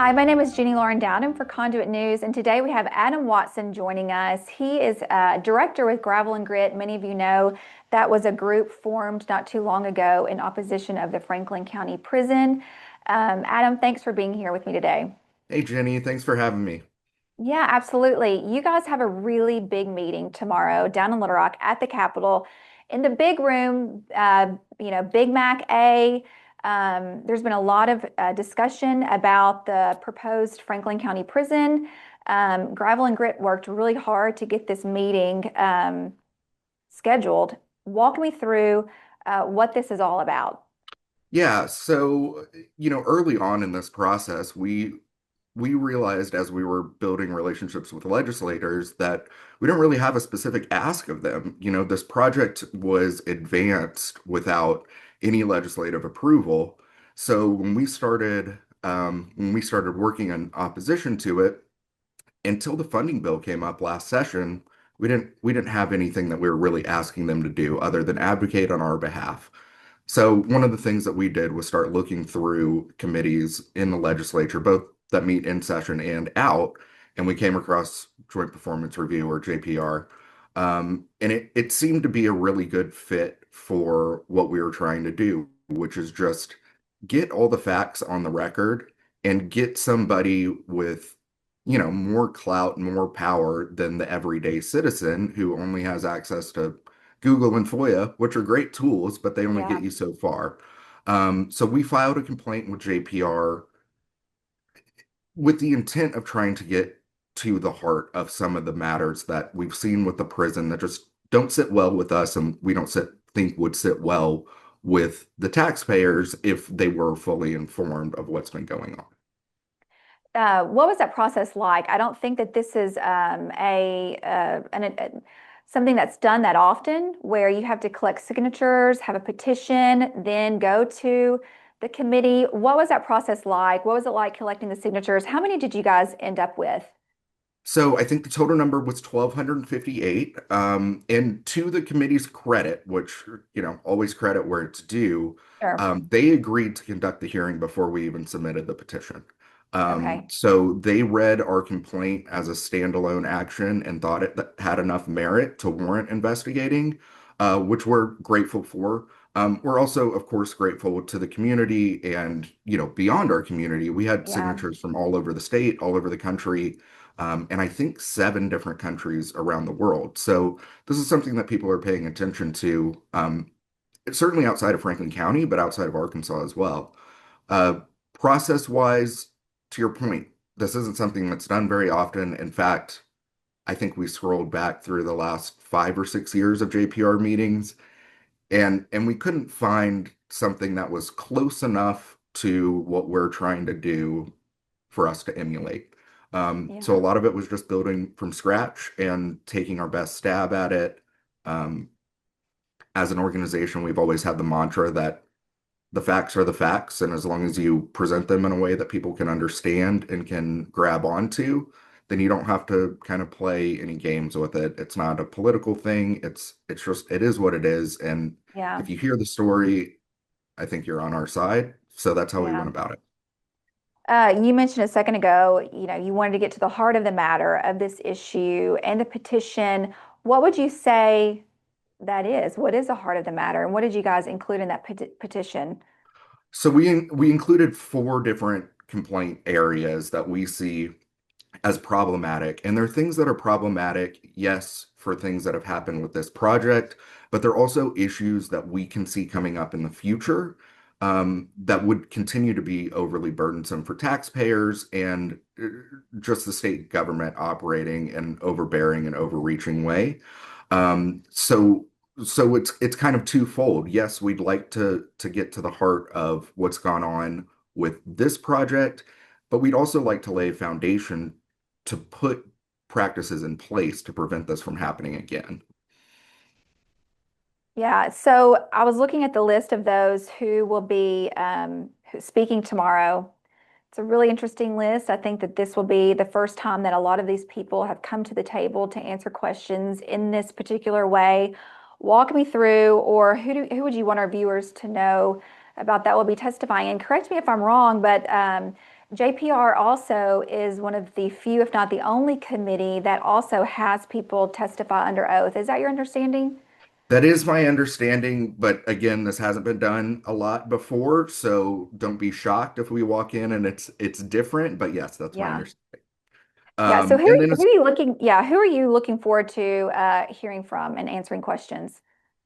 Hi, my name is Jeannie Lauren Dowden for Conduit News, and today we have Adam Watson joining us. He is a director with Gravel and Grit. Many of you know that was a group formed not too long ago in opposition of the Franklin County Prison. Adam, thanks for being here with me today. Hey Jenny, thanks for having me. Yeah, absolutely. You guys have a really big meeting tomorrow down in Little Rock at the Capitol in the big room, Big Mac A. There's been a lot of discussion about the proposed Franklin County Prison. Gravel and Grit worked really hard to get this meeting scheduled. Walk me through what this is all about. Yeah, early on in this process, we realized as we were building relationships with legislators that we don't really have a specific ask of them. This project was advanced without any legislative approval. So when we started working in opposition to it, until the funding bill came up last session, we didn't have anything that we were really asking them to do other than advocate on our behalf. So one of the things that we did was start looking through committees in the legislature, both that meet in session and out, and we came across Joint Performance Review or JPR. And it seemed to be a really good fit for what we were trying to do, which is just get all the facts on the record and get somebody with, more clout and more power than the everyday citizen who only has access to Google and FOIA, which are great tools, but they only get Yeah. you so far. So we filed a complaint with JPR with the intent of trying to get to the heart of some of the matters that we've seen with the prison that just don't sit well with us and we don't think would sit well with the taxpayers if they were fully informed of what's been going on. What was that process like? I don't think that this is something that's done that often, where you have to collect signatures, have a petition, then go to the committee. What was that process like? What was it like collecting the signatures? How many did you guys end up with? So I think the total number was 1,258. And to the committee's credit, which, always credit where it's due, Sure. they agreed to conduct the hearing before we even submitted the petition. Okay. So they read our complaint as a standalone action and thought it had enough merit to warrant investigating, which we're grateful for. We're also, of course, grateful to the community and, beyond our community. We had Yeah. signatures from all over the state, all over the country, and I think 7 different countries around the world. So this is something that people are paying attention to, certainly outside of Franklin County, but outside of Arkansas as well. Uh, Process-wise, to your point, this isn't something that's done very often. In fact, I think we scrolled back through the last 5 or 6 years of JPR meetings, and we couldn't find something that was close enough to what we're trying to do for us to emulate. So a Yeah. lot of it was just building from scratch and taking our best stab at it. Um, as an organization, we've always had the mantra that the facts are the facts, and as long as you present them in a way that people can understand and can grab onto, then you don't have to kind of play any games with it. It's not a political thing. It's just it is what it is. And Yeah. if you hear the story, I think you're on our side. So that's how we Yeah. went about it. You mentioned a second ago, you wanted to get to the heart of the matter of this issue and the petition. What would you say that is? What is the heart of the matter, and what did you guys include in that petition? So we included 4 different complaint areas that we see as problematic. And there are things that are problematic, yes, for things that have happened with this project, but there are also issues that we can see coming up in the future that would continue to be overly burdensome for taxpayers and just the state government operating in an overbearing and overreaching way. Um, so so it's kind of twofold. Yes, we'd like to get to the heart of what's gone on with this project, but we'd also like to lay a foundation to put practices in place to prevent this from happening again. Yeah, so I was looking at the list of those who will be speaking tomorrow. It's a really interesting list. I think that this will be the first time that a lot of these people have come to the table to answer questions in this particular way. Walk me through, or who would you want our viewers to know about that will be testifying? And correct me if I'm wrong, but JPR also is one of the few, if not the only committee that also has people testify under oath. Is that your understanding? That is my understanding, but again, this hasn't been done a lot before, so don't be shocked if we walk in and it's different. But yes, that's my Yeah. understanding. Yeah. So And then who are you looking, yeah, who are you looking forward to hearing from and answering questions?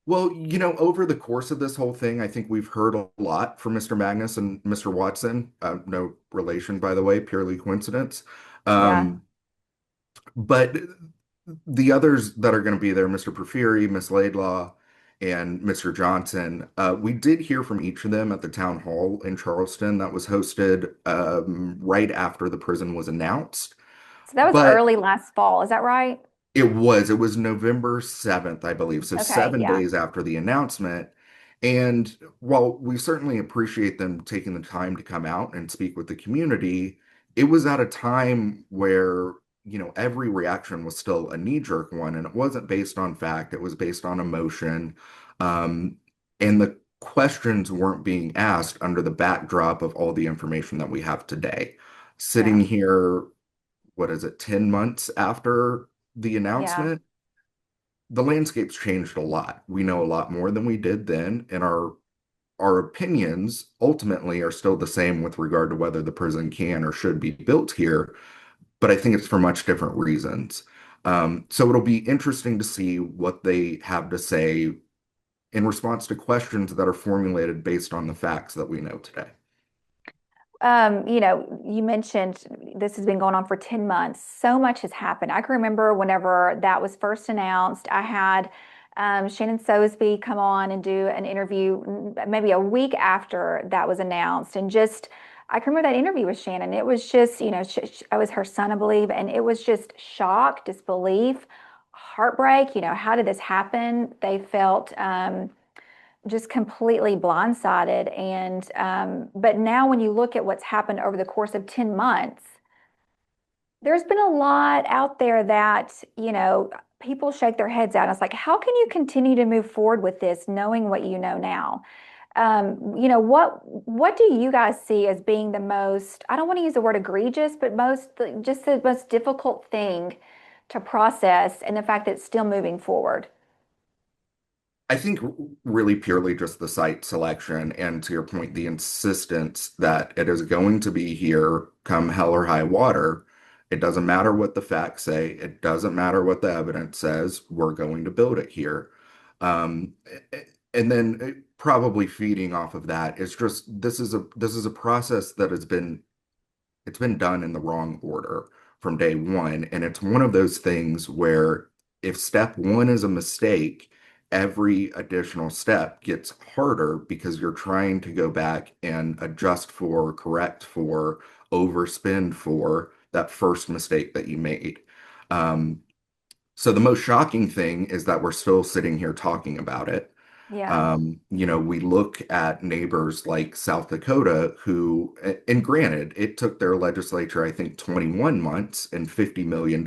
well, over the course of this whole thing, I think we've heard a lot from Mr. Magnus and Mr. Watson. No relation, by the way, purely coincidence. Yeah. Um, but the others that are going to be there, Mr. Porfiry, Miss Laidlaw, and Mr. Johnson, we did hear from each of them at the town hall in Charleston that was hosted right after the prison was announced. So that was But early last fall. Is that right? it was November 7th, I believe, so Okay. seven Yeah. days after the announcement. And while we certainly appreciate them taking the time to come out and speak with the community, it was at a time where, every reaction was still a knee-jerk one, and it wasn't based on fact, it was based on emotion. Um, and the questions weren't being asked under the backdrop of all the information that we have today. Sitting Yeah. here, what is it, 10 months after the Yeah. announcement, the landscape's changed a lot. We know a lot more than we did then, and our opinions ultimately are still the same with regard to whether the prison can or should be built here, but I think it's for much different reasons. So it'll be interesting to see what they have to say in response to questions that are formulated based on the facts that we know today. You mentioned this has been going on for 10 months. So much has happened. I can remember whenever that was first announced, I had Shannon Sosby come on and do an interview maybe a week after that was announced. And just, I can remember that interview with Shannon. It was just, I was her son, I believe, and it was just shock, disbelief, heartbreak. How did this happen? They felt, just completely blindsided. And but now when you look at what's happened over the course of 10 months, there's been a lot out there that, people shake their heads at. And it's like, how can you continue to move forward with this knowing what you know now? What do you guys see as being the most, I don't want to use the word egregious, but just the most difficult thing to process and the fact that it's still moving forward? I think really purely just the site selection, and to your point, the insistence that it is going to be here come hell or high water. It doesn't matter what the facts say. It doesn't matter what the evidence says. We're going to build it here. Um, and then probably feeding off of that is just this is a process that it's been done in the wrong order from day one. And it's one of those things where if step one is a mistake, every additional step gets harder because you're trying to go back and adjust for, correct for, overspend for that first mistake that you made. Um, so the most shocking thing is that we're still sitting here talking about it. Yeah. We look at neighbors like South Dakota, who, and granted, it took their legislature, I think, 21 months and $50 million,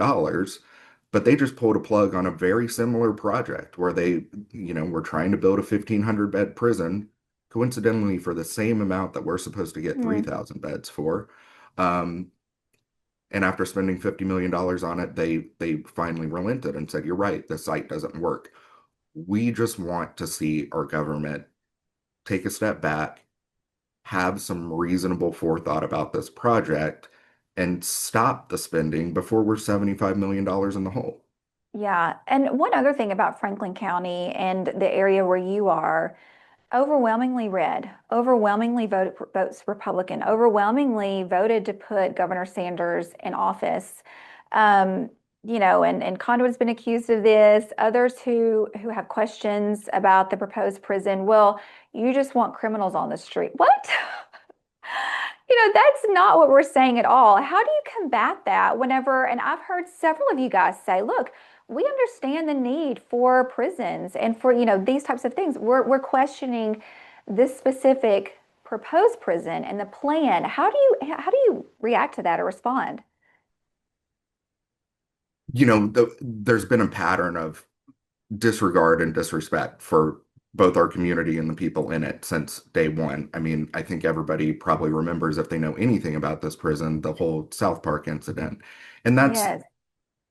but they just pulled a plug on a very similar project where they, were trying to build a 1,500 bed prison, coincidentally for the same amount that we're supposed to get Hmm. 3,000 beds for. Um, and after spending $50 million on it, they finally relented and said, "You're right, the site doesn't work." We just want to see our government take a step back, have some reasonable forethought about this project, and stop the spending before we're $75 million in the hole. Yeah. And one other thing about Franklin County and the area where you are, overwhelmingly red, overwhelmingly votes Republican, overwhelmingly voted to put Governor Sanders in office. Um, and Conduit's been accused of this. Others who have questions about the proposed prison, well, you just want criminals on the street. What? That's not what we're saying at all. How do you combat that whenever, and I've heard several of you guys say, look, we understand the need for prisons and for, these types of things. We're questioning this specific proposed prison and the plan. How do you react to that or respond? There's been a pattern of disregard and disrespect for both our community and the people in it since day one. I mean, I think everybody probably remembers, if they know anything about this prison, the whole South Park incident. And Yes.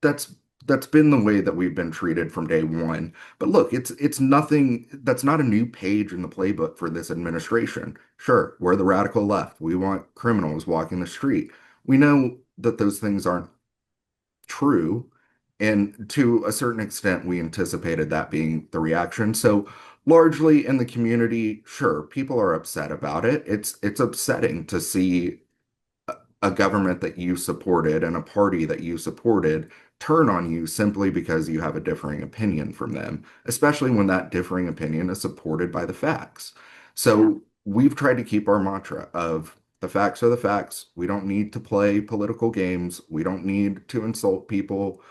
that's that's been the way that we've been treated from day one. But look, it's nothing, that's not a new page in the playbook for this administration. Sure, we're the radical left. We want criminals walking the street. We know that those things aren't true. And to a certain extent, we anticipated that being the reaction. So largely in the community, sure, people are upset about it. It's upsetting to see a government that you supported and a party that you supported turn on you simply because you have a differing opinion from them, especially when that differing opinion is supported by the facts. Yeah. So we've tried to keep our mantra of the facts are the facts. We don't need to play political games. We don't need to insult people.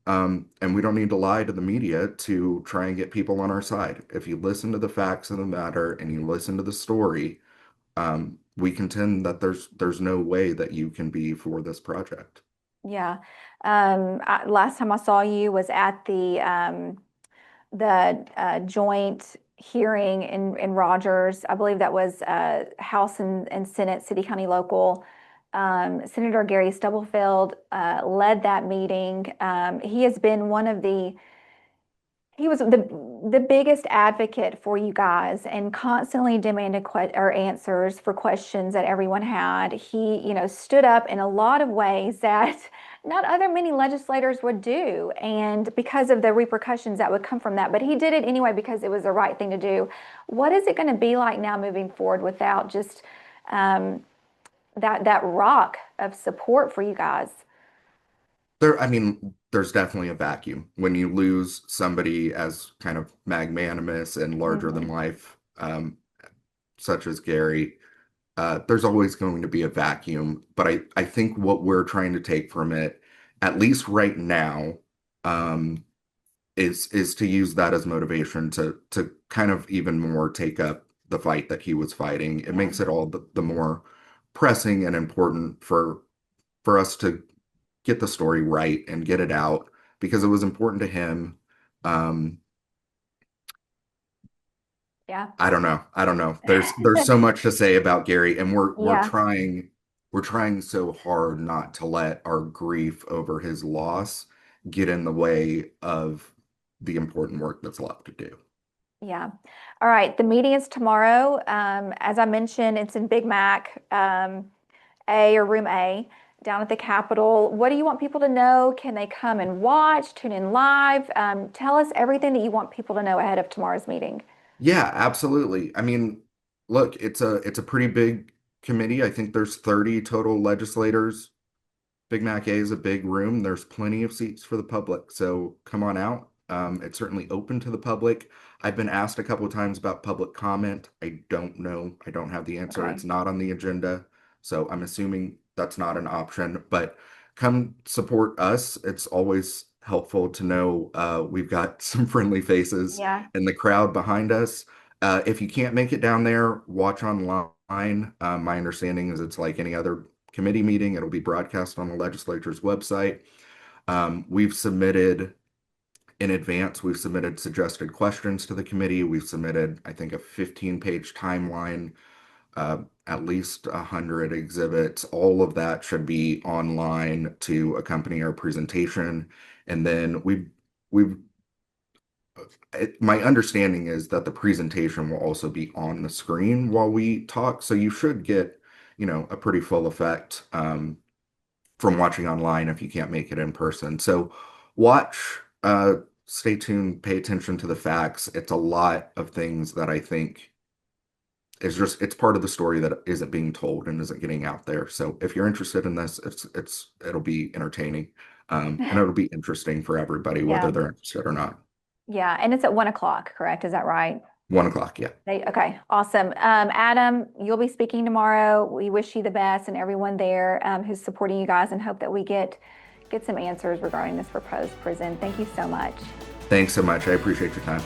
And we don't need to lie to the media to try and get people on our side. If you listen to the facts of the matter and you listen to the story, we contend that there's no way that you can be for this project. Yeah. Last time I saw you was at the joint hearing in Rogers. I believe that was House and Senate, City County Local. Senator Gary Stubblefield led that meeting. He has been he was the biggest advocate for you guys and constantly demanded or answers for questions that everyone had. He, stood up in a lot of ways that not other many legislators would do, and because of the repercussions that would come from that. But he did it anyway because it was the right thing to do. What is it going to be like now moving forward without just that rock of support for you guys? I mean, there's definitely a vacuum when you lose somebody as kind of magnanimous and larger than Hmm. life, such as Gary. There's always going to be a vacuum, but I think what we're trying to take from it, at least right now, um, is to use that as motivation to kind of even more take up the fight that he was fighting. It Yeah. makes it all the more pressing and important for us to get the story right and get it out because it was important to him. Um, Yeah. I don't know. I don't know. There's so much to say about Gary, and Yeah. we're trying so hard not to let our grief over his loss get in the way of the important work that's left to do. Yeah. All right. The meeting is tomorrow. As I mentioned, it's in Big Mac, A or Room A down at the Capitol. What do you want people to know? Can they come and watch, tune in live? Tell us everything that you want people to know ahead of tomorrow's meeting. Yeah, absolutely. I mean, look, it's a pretty big committee. I think there's 30 total legislators. Big Mac A is a big room. There's plenty of seats for the public, so come on out. It's certainly open to the public. I've been asked a couple of times about public comment. I don't know. I don't have the answer. Okay. It's not on the agenda, so I'm assuming that's not an option. But come support us. It's always helpful to know we've got some friendly faces Yeah. in the crowd behind us. If you can't make it down there, watch online. My understanding is it's like any other committee meeting. It'll be broadcast on the legislature's website. We've submitted in advance, we've submitted suggested questions to the committee. We've submitted, I think, a 15-page timeline, at least 100 exhibits. All of that should be online to accompany our presentation. And then we've my understanding is that the presentation will also be on the screen while we talk. So you should get, a pretty full effect from watching online if you can't make it in person. So watch, stay tuned, pay attention to the facts. It's a lot of things that I think it's part of the story that isn't being told and isn't getting out there. So if you're interested in this, it'll be entertaining. And it'll be interesting for everybody, whether Yeah. they're interested or not. Yeah. And it's at 1 o'clock, correct? Is that right? 1 o'clock, yeah. Okay, awesome. Adam, you'll be speaking tomorrow. We wish you the best and everyone there who's supporting you guys and hope that we get some answers regarding this proposed prison. Thank you so much. Thanks so much. I appreciate your time.